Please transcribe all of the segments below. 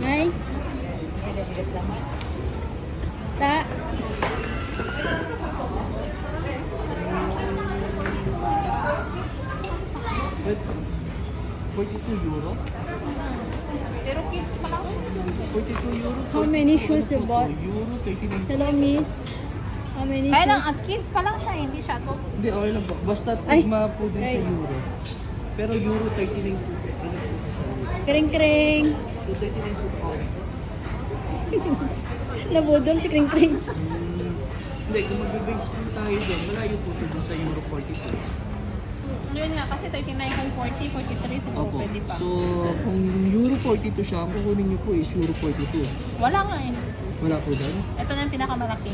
Nay? Ta? 42 euro? Pero kids pa lang. 42 euro? How many shoes you bought? Euro, 39. Hello, miss. How many Kaya lang, shoes? kids pa lang siya, hindi siya to. Hindi, okay lang po. Basta Ay. tigma po din sa Ay. euro. Pero euro 39 po. Kring-kring. So 39 po po. Nabudol si Kring-kring. Hindi, kung mag-base po tayo doon, malayo po ito dun sa euro 42. Yun nga, kasi 39 kung 40, 43 siguro Opo. pwede pa. So, kung euro 42 siya, ang kukunin niyo po is euro 42. Wala nga eh. Wala po doon. Ito na yung pinakamalaki.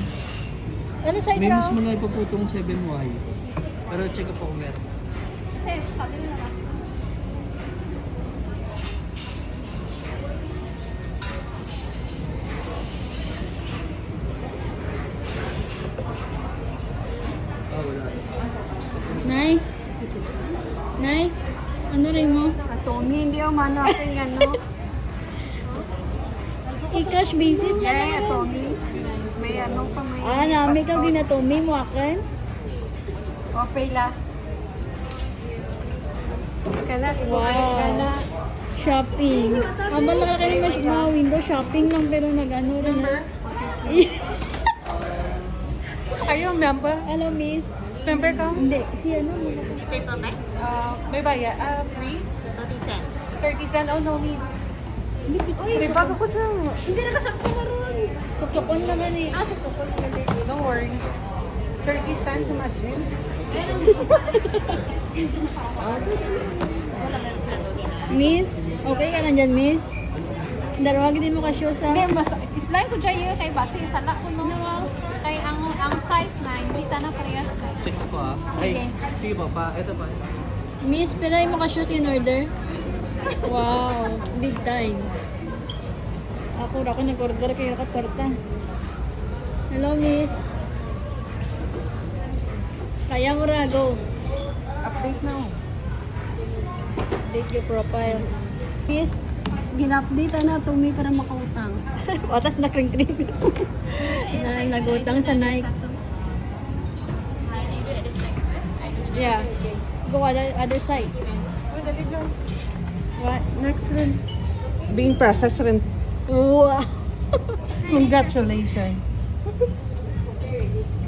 Ano size May raw? mas malaki pa po itong 7Y. Pero check po kung meron. Kasi, sabi nila na. Ah, wala. Nay? Nay? Ano rin mo? Tommy, hindi ako mano aking ano. I-cash basis na Yeah, lang. Tommy. May ano pa may... Ah, nami ka ginatomi mo akin? Okay la. Kala, Wow. kala. Shopping. Ah, malaki ka naman mga window shopping lang pero nag-ano rin. Are you a member? Hello, miss. Member ka? Hindi, si ano mo ba? May bayad. Free? 30 cents. Oh, no need. Free bago ko dyan. Hindi na kasakto maroon. Suksokon na gani. Ah, suksokon na gani. Don't worry. 30 cents imagine. Miss, okay ka lang dyan, miss? Darwag din mo ka shoes ah. Hindi, mas, islay ko dyan yun kay Basi. Sala ko no. Kay ang size na, hindi ta na parehas. Check po ah. Okay. Ay, sige po pa. Ito pa. Miss, pinay mo ka shoes in order? Wow, big time. Ako nag-order kayo katwarta. Hello, miss. Kaya mo ra, go. Update now. Update your profile. Miss, Gin-update na Tommy para makautang. watas na kring-kring. Nagutang sa Nike. Yeah. Go other side. What? Next rin. Being processed rin. Wow. Congratulations.